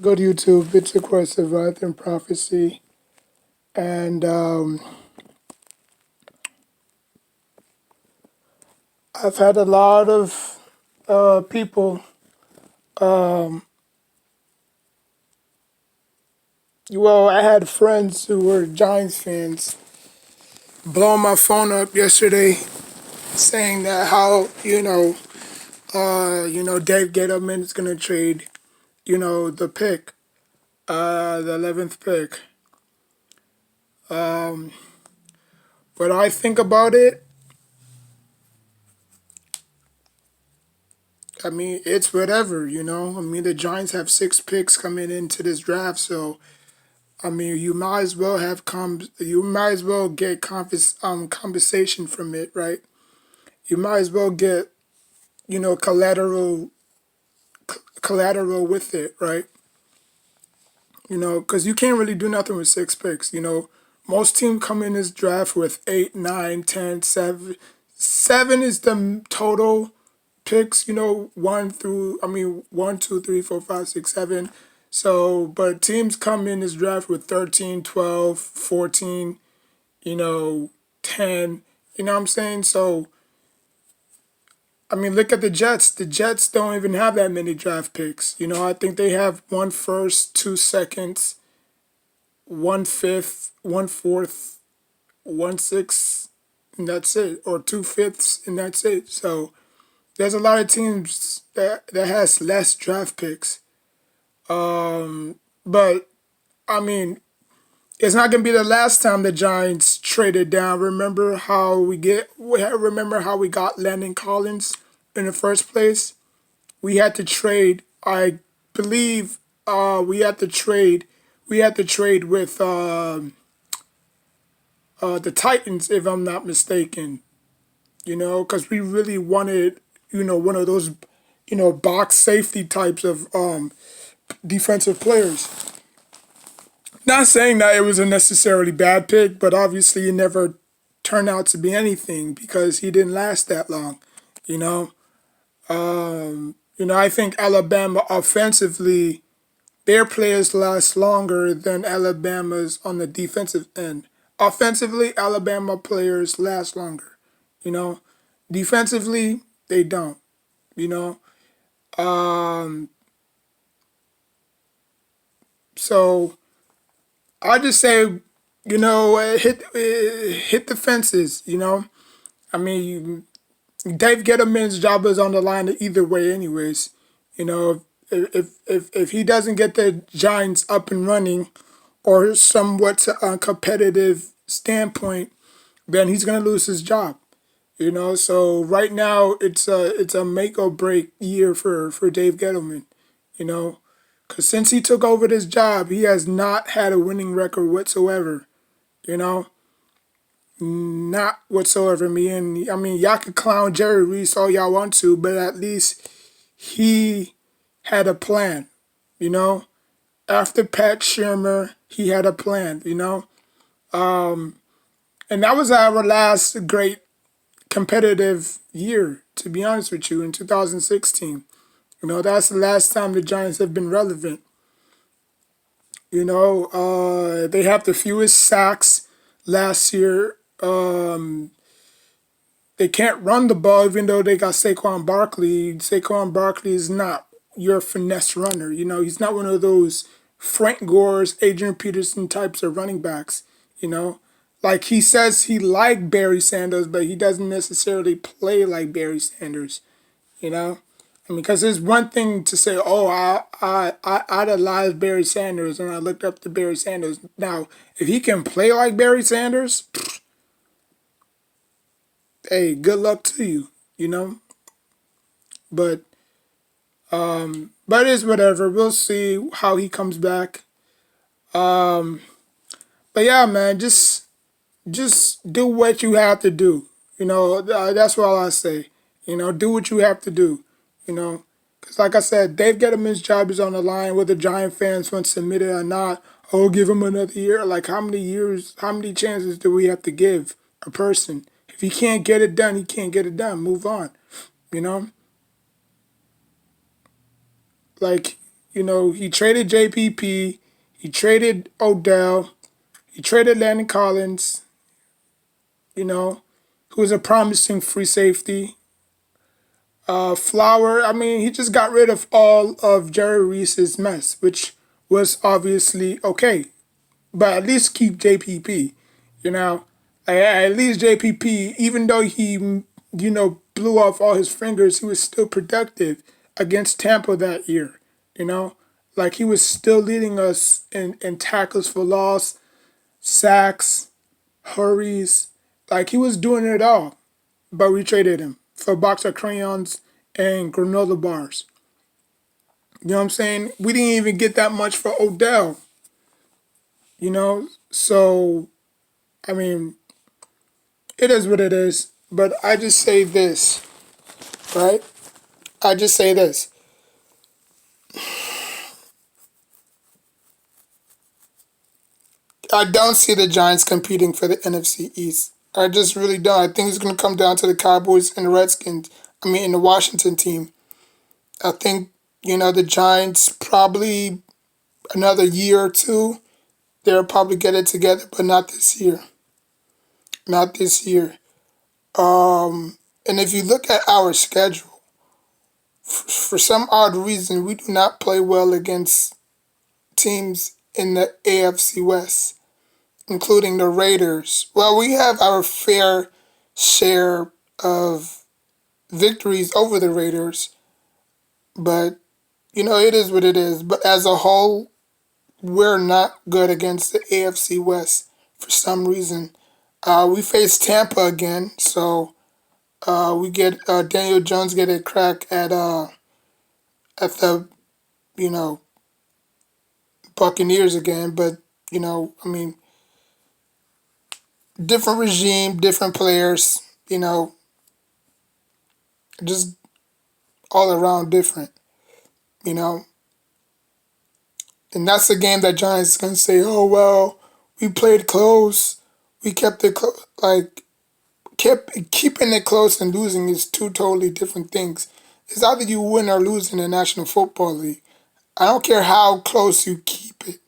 go to YouTube. It's of course Survived in Prophecy, and I've had a lot of people. Um, well, I had friends who were Giants fans blowing my phone up yesterday, saying that how Dave Gettleman is gonna trade, the pick, the 11th pick. Um, but I think about it, I mean, it's whatever. I mean, the Giants have 6 picks coming into this draft, so I mean, you might as well you might as well get compensation from it, right? You might as well get, collateral with it, right? Because you can't really do nothing with 6 picks. Most teams come in this draft with 8, 9, 10, 7. 7 is the total picks, 1, 2, 3, 4, 5, 6, 7. So, but teams come in this draft with 13, 12, 14, 10. You know what I'm saying? So, I mean, look at the Jets. The Jets don't even have that many draft picks. I think they have 1 first, 2 seconds, 1 5th, 1 4th, 1 6, and that's it. Or 2 5ths, and that's it. So, there's a lot of teams that has less draft picks. But I mean, it's not gonna be the last time the Giants traded down. Remember how we got Landon Collins in the first place? We had to trade. I believe we had to trade with the Titans, if I'm not mistaken. Because we really wanted one of those box safety types of defensive players. Not saying that it was a necessarily bad pick, but obviously it never turned out to be anything because he didn't last that long. You know, I think Alabama offensively, their players last longer than Alabama's on the defensive end. Offensively, Alabama players last longer. You know, defensively they don't. You know, um, so I just say, hit the fences. I mean, Dave Gettleman's job is on the line either way, anyways. If he doesn't get the Giants up and running, or somewhat competitive standpoint, then he's gonna lose his job. So right now it's a make or break year for Dave Gettleman. You know, because since he took over this job, he has not had a winning record whatsoever. You know, not whatsoever. I mean, y'all could clown Jerry Reese all y'all want to, but at least he had a plan. You know, after Pat Shermer, he had a plan. And that was our last great competitive year, to be honest with you, in 2016. That's the last time the Giants have been relevant. They have the fewest sacks last year. They can't run the ball even though they got Saquon Barkley. Saquon Barkley is not your finesse runner. He's not one of those Frank Gore's, Adrian Peterson types of running backs. You know, like he says he like Barry Sanders, but he doesn't necessarily play like Barry Sanders. You know, I mean, because there's one thing to say, oh, I idolize Barry Sanders and I looked up to Barry Sanders. Now, if he can play like Barry Sanders, hey, good luck to you. You know, but but it's whatever. We'll see how he comes back. Um, but yeah, man, just do what you have to do. That's what I say. Do what you have to do. You know, because like I said, Dave Gettleman's job is on the line, whether Giant fans want to submit it or not. Oh, give him another year. Like how many years? How many chances do we have to give a person? If he can't get it done, he can't get it done. Move on. You know, like He traded JPP, he traded Odell, he traded Landon Collins, you know, who was a promising free safety. Flower, I mean, he just got rid of all of Jerry Reese's mess, which was obviously okay. But at least keep JPP, you know. At least JPP, even though he, blew off all his fingers, he was still productive against Tampa that year, you know. Like he was still leading us in tackles for loss, sacks, hurries. Like he was doing it all. But we traded him for a box of crayons and granola bars. You know what I'm saying? We didn't even get that much for Odell, you know? So, I mean, it is what it is. But I just say this, right? I just say this. I don't see the Giants competing for the NFC East. I just really don't. I think it's going to come down to the Cowboys and the Redskins. I mean, and the Washington team. I think, the Giants probably another year or two, they'll probably get it together, but not this year. Not this year. And if you look at our schedule, for some odd reason, we do not play well against teams in the AFC West, including the Raiders. Well, we have our fair share of victories over the Raiders, but it is what it is. But as a whole, we're not good against the AFC West for some reason. We face Tampa again, so we get Daniel Jones get a crack at the you know Buccaneers again. But I mean, different regime, different players. Just all around different. You know, and that's the game that Giants gonna say, oh well, we played close, we kept it close. Like keeping it close and losing is two totally different things. It's either you win or lose in the National Football League. I don't care how close you keep it.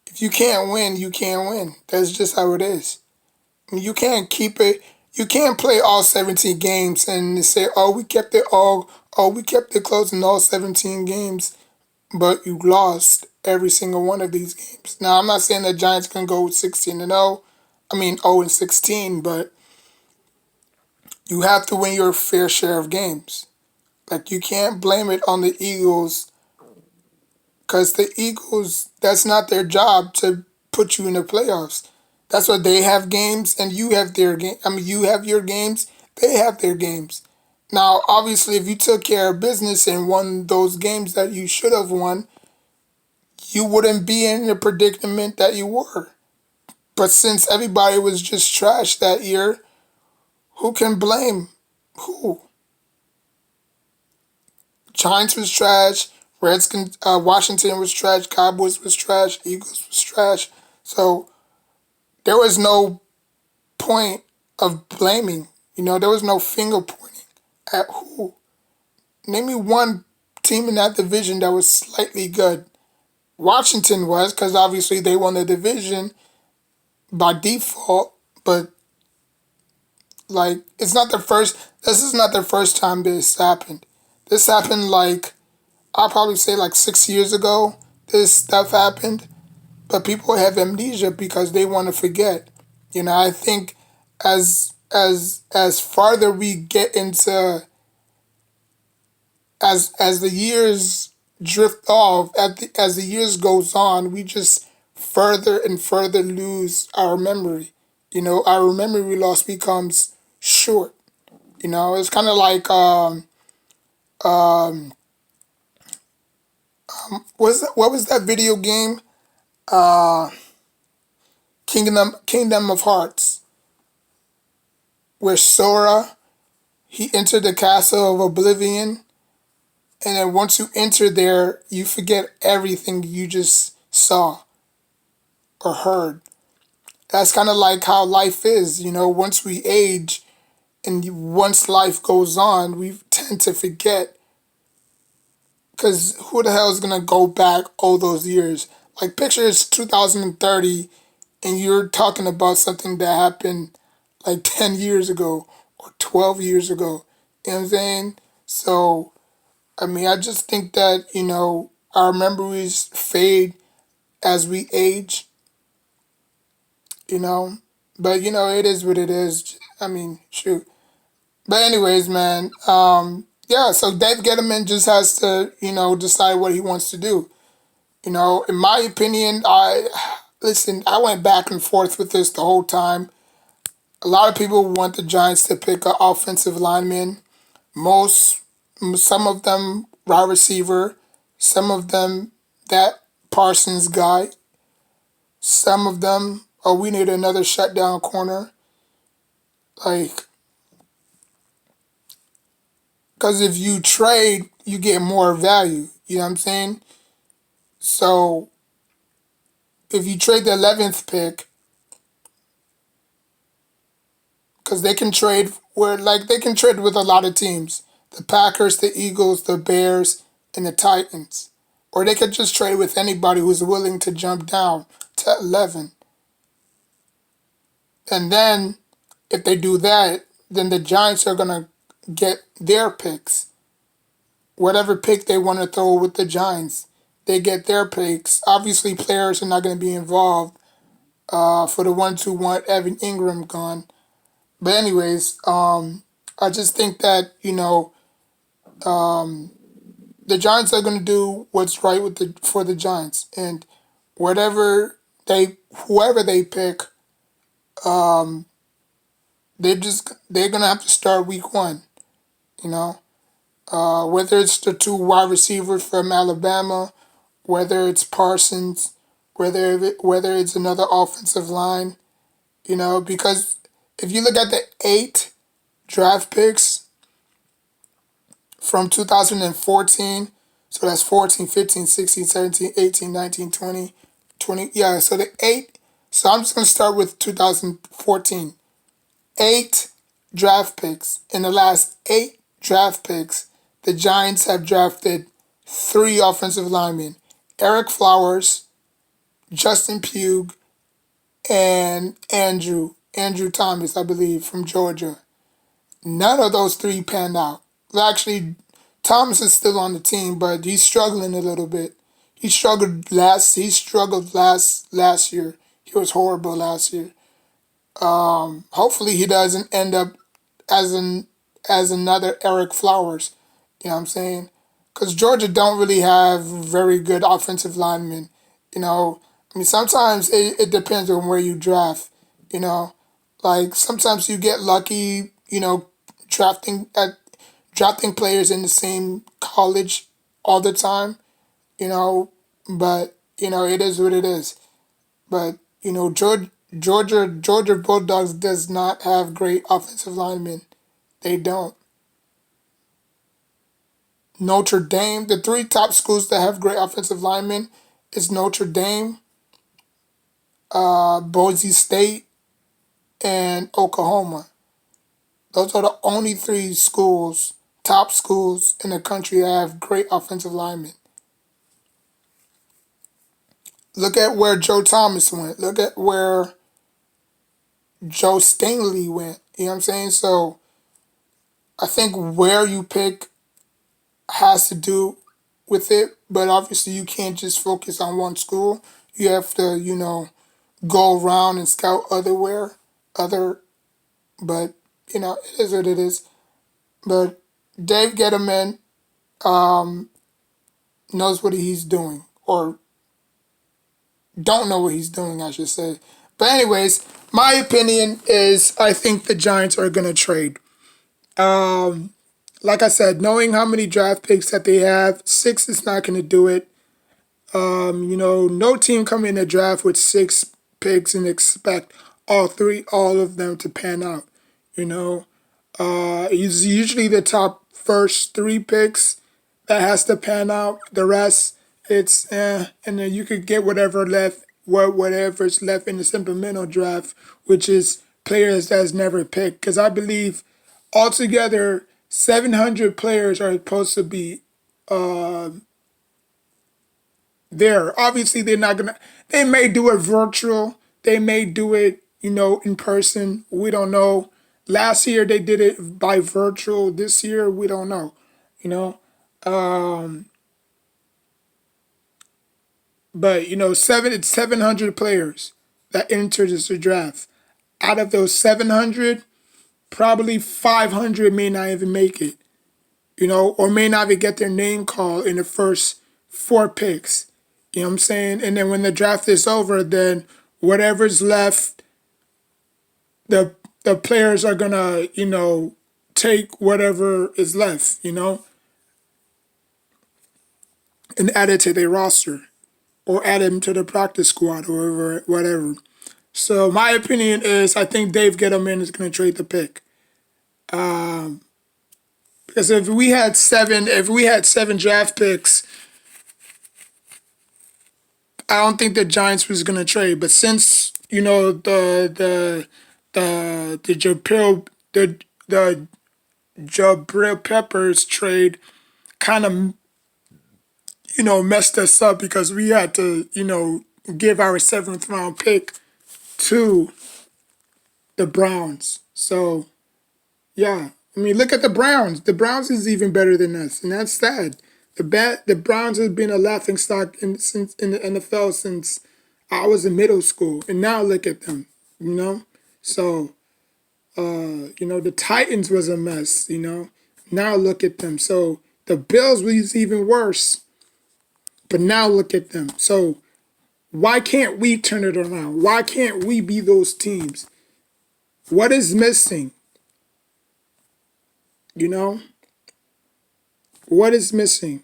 If you can't win, you can't win. That's just how it is. I mean, you can't keep it. You can't play all 17 games and say, "Oh, we kept it all. Oh, we kept it close in all 17 games," but you lost every single one of these games. Now, I'm not saying the Giants can go 16-0. I mean 0-16, but you have to win your fair share of games. Like you can't blame it on the Eagles because the Eagles, that's not their job to put you in the playoffs. That's what they have games and you have their game. I mean, you have your games, they have their games. Now, obviously, if you took care of business and won those games that you should have won, you wouldn't be in the predicament that you were. But since everybody was just trash that year, who can blame who? Giants was trash. Redskins, Washington was trash. Cowboys was trash. Eagles was trash. So there was no point of blaming. There was no finger pointing at who. Name me one team in that division that was slightly good. Washington was, because obviously they won the division by default. But like, it's not the first. This is not the first time this happened. This happened like I'll probably say like 6 years ago. This stuff happened, but people have amnesia because they want to forget. I think as farther we get into as the years drift off, as the years goes on, we just further and further lose our memory. Our memory loss becomes short. It's kind of like um, what was that video game? Uh, Kingdom of Hearts, where Sora he entered the castle of Oblivion, and then once you enter there, you forget everything you just saw or heard. That's kind of like how life is. Once we age and once life goes on, we tend to forget Because who the hell is gonna go back all those years? Like picture it's 2030 and you're talking about something that happened like 10 years ago or 12 years ago. You know what I'm saying? So, I mean, I just think that, our memories fade as we age, you know? But, it is what it is. I mean, shoot. But, anyways, man, yeah, so Dave Gettleman just has to, decide what he wants to do. In my opinion, listen, I went back and forth with this the whole time. A lot of people want the Giants to pick an offensive lineman. Most, some of them wide receiver, some of them that Parsons guy, some of them, oh, we need another shutdown corner. Like, because if you trade, you get more value. You know what I'm saying? So if you trade the 11th pick, because they can trade they can trade with a lot of teams, the Packers, the Eagles, the Bears, and the Titans, or they could just trade with anybody who's willing to jump down to 11. And then if they do that, then the Giants are gonna get their picks, whatever pick they want to throw with the Giants. They get their picks. Obviously, players are not going to be involved for the ones who want Evan Ingram gone. But anyways, I just think that the Giants are going to do what's right with for the Giants, and whatever whoever they pick, they're gonna have to start week one. You know, whether it's the two wide receivers from Alabama, whether it's Parsons, whether it's another offensive line, because if you look at the 8 draft picks from 2014, so that's 14, 15, 16, 17, 18, 19, 20, 20. Yeah, so the 8, so I'm just going to start with 2014. 8 draft picks. In the last 8 draft picks, the Giants have drafted 3 offensive linemen: Eric Flowers, Justin Pugh, and Andrew Thomas, I believe, from Georgia. None of those 3 panned out. Well, actually, Thomas is still on the team, but he's struggling a little bit. He struggled last year. He was horrible last year. Hopefully he doesn't end up as another Eric Flowers. You know what I'm saying? Because Georgia don't really have very good offensive linemen. I mean, sometimes it depends on where you draft. You know, like sometimes you get lucky. Drafting drafting players in the same college all the time. You know, but it is what it is. But Georgia Bulldogs does not have great offensive linemen. They don't. Notre Dame, the 3 top schools that have great offensive linemen is Notre Dame, Boise State, and Oklahoma. Those are the only 3 top schools in the country that have great offensive linemen. Look at where Joe Thomas went. Look at where Joe Stingley went. You know what I'm saying? So I think where you pick has to do with it, but obviously you can't just focus on one school. You have to, go around and scout other, but it is what it is. But Dave Gettleman knows what he's doing, or don't know what he's doing, I should say. But anyways, my opinion is I think the Giants are gonna trade. Like I said, knowing how many draft picks that they have, 6 is not gonna do it. No team come in the draft with 6 picks and expect all of them to pan out. You know, it's usually the top first 3 picks that has to pan out. The rest, it's and then you could get whatever's left in the supplemental draft, which is players that's never picked. Because I believe altogether 700 players are supposed to be there. Obviously, they're not gonna. They may do it virtual. They may do it, in person. We don't know. Last year they did it by virtual. This year we don't know. You know, um, but it's 700 players that entered the draft. Out of those 700, probably 500 may not even make it. Or may not even get their name called in the first four picks. You know what I'm saying? And then when the draft is over, then whatever's left, the players are gonna, take whatever is left, and add it to their roster or add them to the practice squad or whatever. So my opinion is I think Dave Gettleman is gonna trade the pick. Um, because if we had seven draft picks, I don't think the Giants was gonna trade. But since the Jabril Peppers trade kind of messed us up because we had to give our seventh round pick to the Browns. So yeah, I mean look at the Browns. The Browns is even better than us, and that's sad. The Browns have been a laughing stock since in the NFL since I was in middle school, and now look at them. You know, so the Titans was a mess. Now look at them. So the Bills was even worse, but now look at them. So why can't we turn it around? Why can't we be those teams? What is missing? You know, what is missing?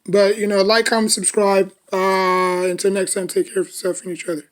But like, comment, subscribe. Until next time, take care of yourself and each other.